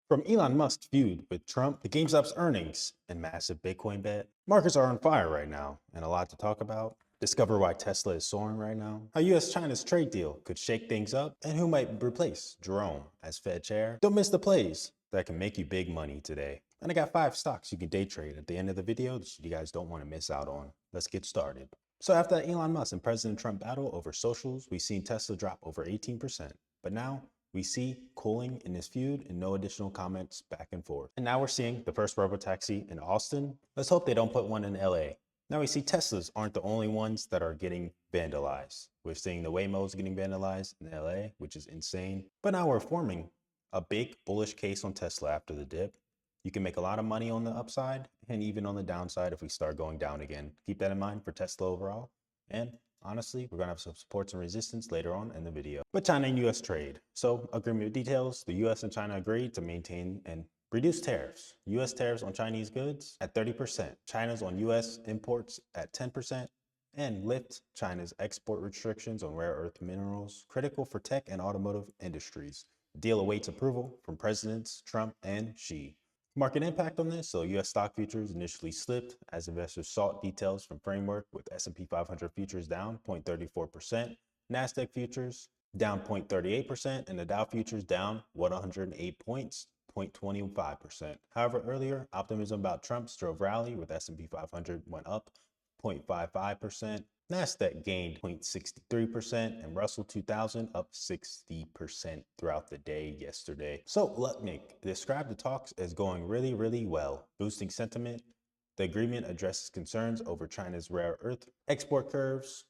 From Elon Musk's feud with Trump to GameStop's earnings and massive Bitcoin bet, markets are on fire right now and a lot to talk about. Discover why Tesla is soaring right now, how US-China's trade deal could shake things up, and who might replace Jerome as Fed chair. Don't miss the plays that can make you big money today. And I got 5 stocks you can day trade at the end of the video that you guys don't want to miss out on. Let's get started. So after that Elon Musk and President Trump battle over socials, we've seen Tesla drop over 18%. But now we see cooling in this feud and no additional comments back and forth. And now we're seeing the first robotaxi in Austin. Let's hope they don't put one in LA. Now we see Teslas aren't the only ones that are getting vandalized. We're seeing the Waymos getting vandalized in LA, which is insane. But now we're forming a big bullish case on Tesla after the dip. You can make a lot of money on the upside and even on the downside if we start going down again. Keep that in mind for Tesla overall. And honestly, we're going to have some supports and resistance later on in the video. But China and US trade. So agreement details, the US and China agreed to maintain and reduce tariffs. US tariffs on Chinese goods at 30%, China's on US imports at 10%, and lift China's export restrictions on rare earth minerals critical for tech and automotive industries. The deal awaits approval from Presidents Trump and Xi. Market impact on this, so US stock futures initially slipped as investors sought details from framework, with S&P 500 futures down 0.34%, NASDAQ futures down 0.38%, and the Dow futures down 108 points, 0.25%. However, earlier, optimism about Trump's drove rally, with S&P 500 went up 0.55%, NASDAQ gained 0.63%, and Russell 2000 up 60% throughout the day yesterday. So Lutnick described the talks as going really well, boosting sentiment. The agreement addresses concerns over China's rare earth export curves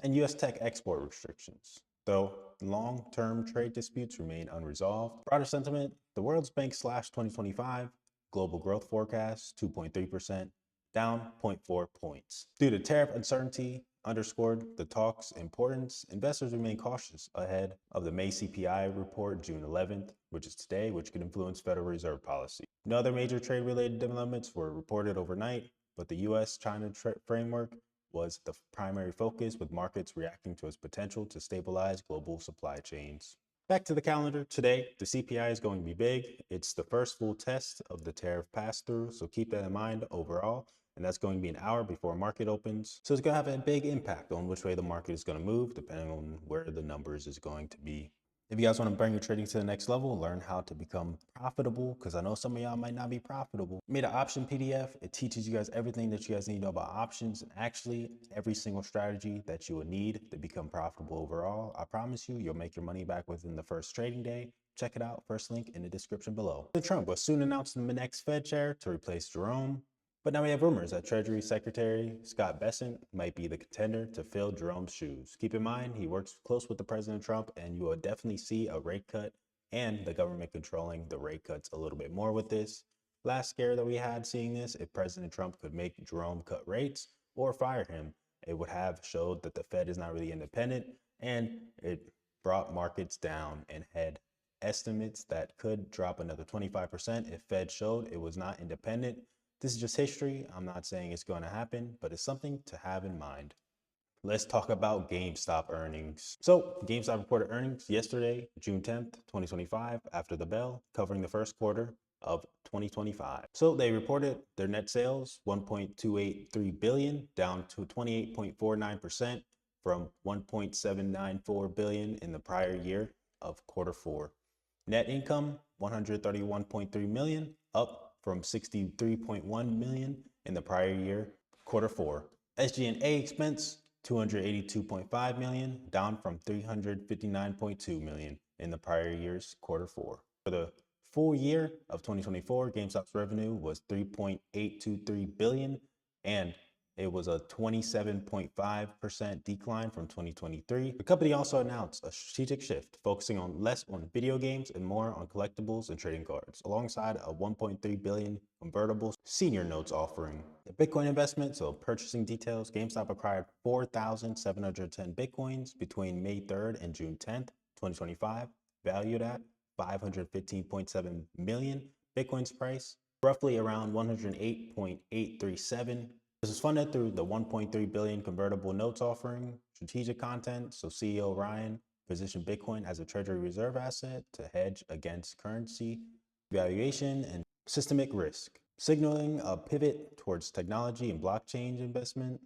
and US tech export restrictions. Though long-term trade disputes remain unresolved. Broader sentiment, the World Bank slashed 2025 global growth forecast 2.3%, down 0.4 points. Due to tariff uncertainty, underscored the talks' importance, investors remain cautious ahead of the May CPI report June 11th, which is today, which could influence Federal Reserve policy. No other major trade-related developments were reported overnight, but the US-China framework was the primary focus, with markets reacting to its potential to stabilize global supply chains. Back to the calendar. Today, the CPI is going to be big. It's the first full test of the tariff pass-through, so keep that in mind overall. And that's going to be an hour before market opens. So it's going to have a big impact on which way the market is going to move, depending on where the numbers is going to be. If you guys want to bring your trading to the next level, learn how to become profitable, because I know some of y'all might not be profitable. I made an option PDF. It teaches you guys everything that you guys need to know about options, and actually every single strategy that you would need to become profitable overall. I promise you, you'll make your money back within the first trading day. Check it out. First link in the description below. Trump was soon announced the next Fed chair to replace Jerome. But now we have rumors that Treasury Secretary Scott Bessent might be the contender to fill Jerome's shoes. Keep in mind, he works close with the President Trump, and you will definitely see a rate cut and the government controlling the rate cuts a little bit more with this. Last scare that we had seeing this, if President Trump could make Jerome cut rates or fire him, it would have showed that the Fed is not really independent, and it brought markets down and had estimates that could drop another 25% if Fed showed it was not independent. This is just history. I'm not saying it's going to happen, but it's something to have in mind. Let's talk about GameStop earnings. So GameStop reported earnings yesterday, June 10th, 2025, after the bell, covering the first quarter of 2025. So they reported their net sales, 1.283 billion, down to 28.49% from 1.794 billion in the prior year of quarter 4. Net income, 131.3 million, up from 63.1 million in the prior year, quarter 4. SG&A expense, 282.5 million, down from 359.2 million in the prior year's quarter 4. For the full year of 2024, GameStop's revenue was 3.823 billion, and it was a 27.5% decline from 2023. The company also announced a strategic shift, focusing on less on video games and more on collectibles and trading cards, alongside a 1.3 billion convertible senior notes offering. The Bitcoin investment, so purchasing details, GameStop acquired 4,710 Bitcoins between May 3rd and June 10th, 2025, valued at 515.7 million. Bitcoin's price, roughly around 108.837. This is funded through the 1.3 billion convertible notes offering, strategic content. So CEO Ryan positioned Bitcoin as a treasury reserve asset to hedge against currency valuation, and systemic risk, signaling a pivot towards technology and blockchain investment.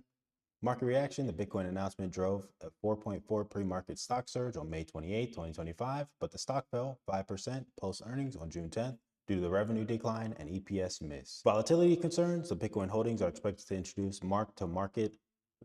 Market reaction: the Bitcoin announcement drove a 4.4 pre-market stock surge on May 28, 2025, but the stock fell 5% post-earnings on June 10th due to the revenue decline and EPS miss. Volatility concerns: the Bitcoin holdings are expected to introduce mark-to-market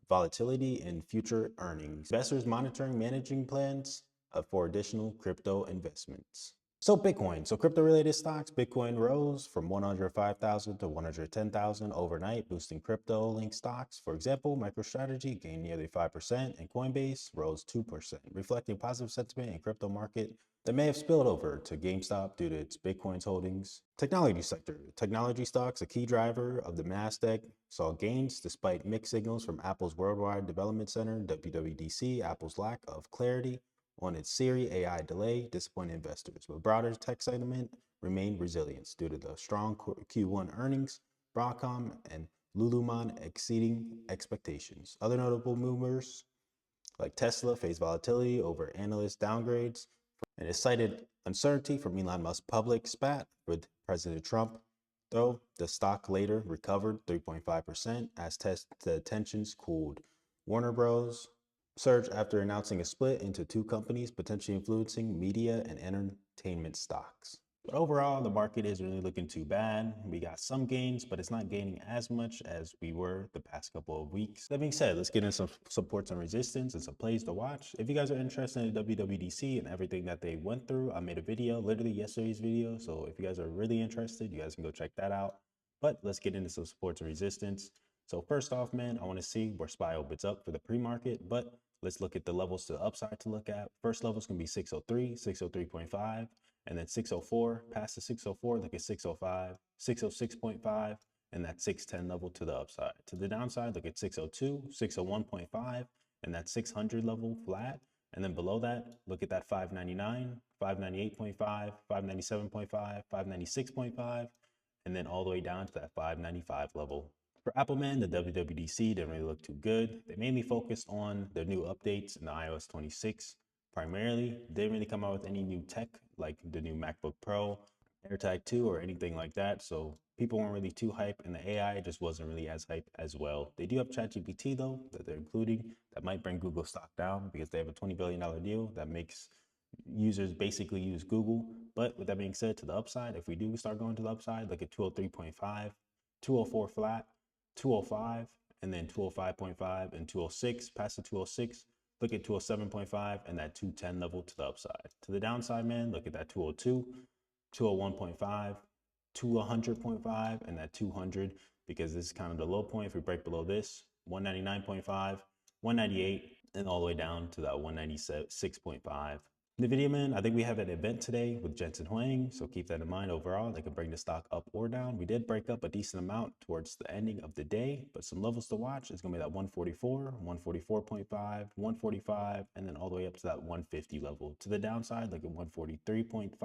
volatility in future earnings. Investors monitoring managing plans for additional crypto investments. So crypto related stocks. Bitcoin rose from 105,000 to 110,000 overnight, boosting crypto linked stocks. For example, MicroStrategy gained nearly 5% and Coinbase rose 2%, reflecting positive sentiment in crypto market that may have spilled over to GameStop due to its Bitcoin's holdings. Technology sector. Technology stocks, a key driver of the Nasdaq, saw gains despite mixed signals from Apple's Worldwide Development Center, WWDC. Apple's lack of clarity on its Siri AI delay disappointed investors, but broader tech sentiment remained resilient due to the strong Q1 earnings, Broadcom and Lululemon exceeding expectations. Other notable movers like Tesla faced volatility over analyst downgrades, and it cited uncertainty from Elon Musk's public spat with President Trump, though the stock later recovered 3.5% as the tensions cooled. Warner Bros. Surged after announcing a split into two companies, potentially influencing media and entertainment stocks. But overall, the market isn't really looking too bad. We got some gains, but it's not gaining as much as we were the past couple of weeks. That being said, let's get into some supports and resistance and some plays to watch. If you guys are interested in WWDC and everything that they went through, I made a video, literally yesterday's video. So if you guys are really interested, you guys can go check that out. But let's get into some supports and resistance. So first off, man, I want to see where SPY opens up for the pre-market, but let's look at the levels to the upside to look at. First level is going to be 603, 603.5, and then 604. Past the 604, look at 605, 606.5, and that 610 level to the upside. To the downside, look at 602, 601.5, and that 600 level flat. And then below that, look at that 599, 598.5, 597.5, 596.5, and then all the way down to that 595 level. For Apple, man, the WWDC didn't really look too good. They mainly focused on their new updates in the iOS 26 primarily. They didn't really come out with any new tech like the new MacBook Pro, AirTag 2, or anything like that. So people weren't really too hyped, and the AI just wasn't really as hyped as well. They do have ChatGPT though that they're including that might bring Google stock down because they have a $20 billion deal that makes users basically use Google. But with that being said, to the upside, if we do start going to the upside, look at 203.5, 204 flat, 205, and then 205.5 and 206. Past the 206, look at 207.5 and that 210 level to the upside. To the downside, man, look at that 202, 201.5, 200.5, and that 200, because this is kind of the low point. If we break below this, 199.5, 198, and all the way down to that 196.5. In the video, man, I think we have an event today with Jensen Huang, so keep that in mind. Overall, they could bring the stock up or down. We did break up a decent amount towards the ending of the day, but some levels to watch is going to be that 144, 144.5, 145, and then all the way up to that 150 level. To the downside, like at 143.5,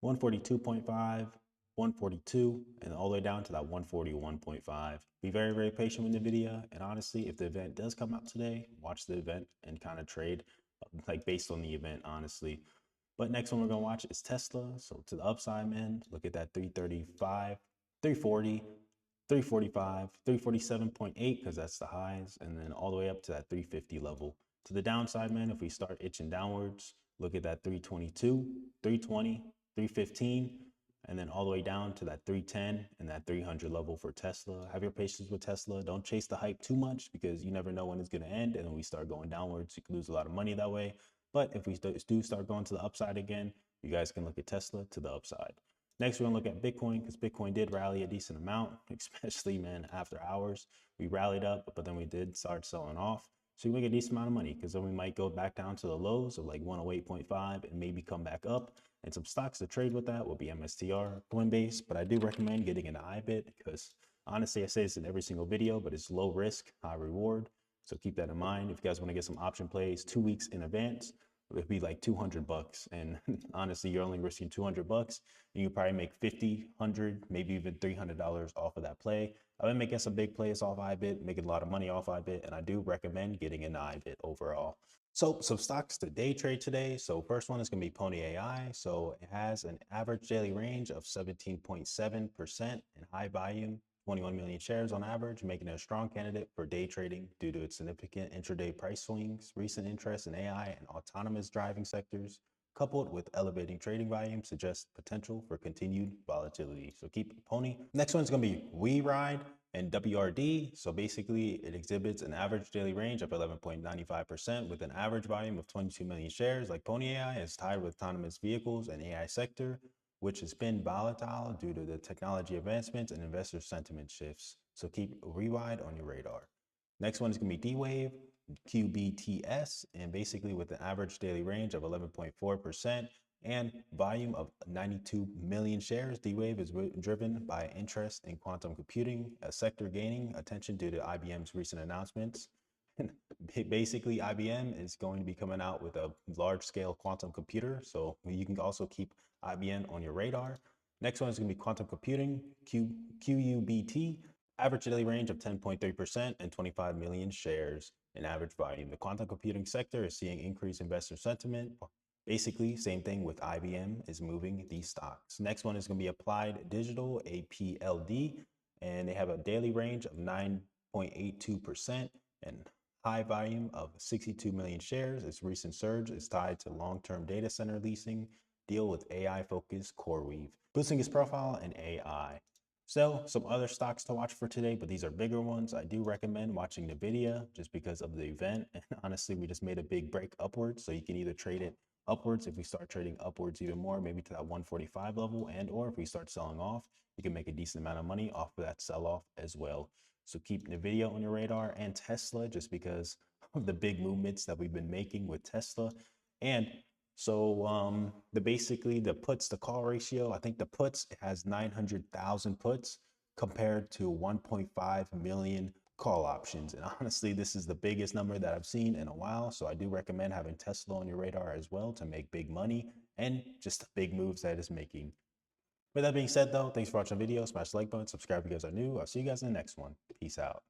142.5, 142, and all the way down to that 141.5. Be very, very patient with the video. And honestly, if the event does come out today, watch the event and kind of trade like based on the event, honestly. But next one we're gonna watch is Tesla. So to the upside, man, look at that 335, 340, 345, 347.8, because that's the highs, and then all the way up to that 350 level. To the downside, man, if we start itching downwards, look at that 322, 320, 315, and then all the way down to that 310 and that 300 level for Tesla. Have your patience with Tesla. Don't chase the hype too much because you never know when it's going to end. And then we start going downwards, you can lose a lot of money that way. But if we do start going to the upside again, you guys can look at Tesla to the upside. Next, we're gonna look at Bitcoin because Bitcoin did rally a decent amount, especially, man, after hours. We rallied up, but then we did start selling off. So you make a decent amount of money because then we might go back down to the lows of like 108.5 and maybe come back up. And some stocks to trade with that will be MSTR, Coinbase, but I do recommend getting into IBIT because honestly, I say this in every single video, but it's low risk, high reward. So keep that in mind. If you guys want to get some option plays 2 weeks in advance, it'd be like $200. And honestly, you're only risking $200. And you probably make $50, $100, maybe even $300 off of that play. I've been making some big plays off IBIT, making a lot of money off IBIT, and I do recommend getting into IBIT overall. So some stocks to day trade today. So first one is going to be Pony AI. So it has an average daily range of 17.7% in high volume, 21 million shares on average, making it a strong candidate for day trading due to its significant intraday price swings, recent interest in AI and autonomous driving sectors, coupled with elevating trading volume, suggests potential for continued volatility. So keep Pony. Next one's going to be WeRide and WRD. So basically, it exhibits an average daily range of 11.95% with an average volume of 22 million shares. Like Pony AI is tied with autonomous vehicles and AI sector, which has been volatile due to the technology advancements and investor sentiment shifts. So keep WeRide on your radar. Next one is going to be D-Wave, QBTS, and basically with an average daily range of 11.4% and volume of 92 million shares. D-Wave is driven by interest in quantum computing, a sector gaining attention due to IBM's recent announcements. Basically, IBM is going to be coming out with a large-scale quantum computer, so you can also keep IBM on your radar. Next one is going to be quantum computing, QUBT, average daily range of 10.3% and 25 million shares in average volume. The quantum computing sector is seeing increased investor sentiment. Basically, same thing with IBM is moving these stocks. Next one is going to be Applied Digital, APLD, and they have a daily range of 9.82% and high volume of 62 million shares. Its recent surge is tied to long-term data center leasing deal with AI-focused CoreWeave, boosting its profile in AI. So some other stocks to watch for today, but these are bigger ones. I do recommend watching the video just because of the event. And honestly, we just made a big break upwards, so you can either trade it upwards if we start trading upwards even more, maybe to that 145 level, and or if we start selling off, you can make a decent amount of money off of that sell-off as well. So keep the video on your radar, and Tesla, just because of the big movements that we've been making with Tesla. And so basically the puts to call ratio, I think the puts, it has 900,000 puts compared to 1.5 million call options. And honestly, this is the biggest number that I've seen in a while. So I do recommend having Tesla on your radar as well to make big money and just the big moves that it's making. With that being said though, thanks for watching the video. Smash the like button, subscribe if you guys are new. I'll see you guys in the next one. Peace out.